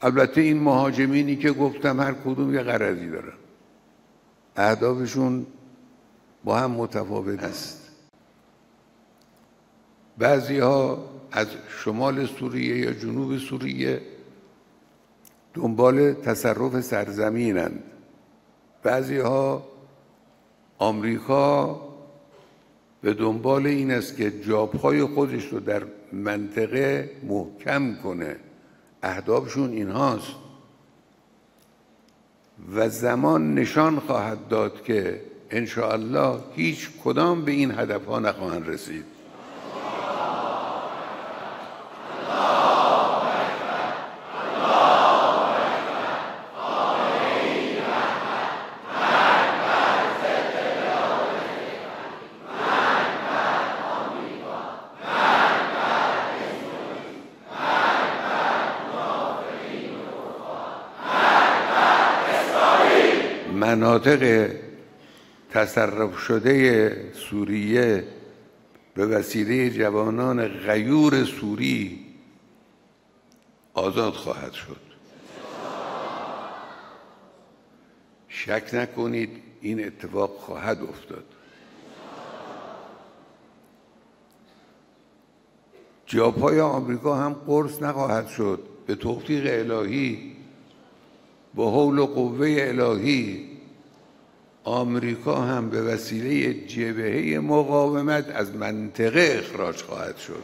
البته این مهاجمینی که گفتم هر کدوم یه غرضی دارن، اهدافشون با هم متفاوت است. بعضی ها از شمال سوریه یا جنوب سوریه دنبال تصرف سرزمینند، بعضی ها آمریکا به دنبال این است که جابهای خودش رو در منطقه محکم کنه، اهدافشون اینهاست و زمان نشان خواهد داد که انشاءالله هیچ کدام به این هدفها نخواهند رسید. مناطق تصرف شده سوریه به وسیله جوانان غیور سوری آزاد خواهد شد. شک نکنید این اتفاق خواهد افتاد. جاپای آمریکا هم قرص نخواهد شد. به توفیق الهی، با حول و قوه الهی، آمریکا هم به وسیله جبهه مقاومت از منطقه اخراج خواهد شد.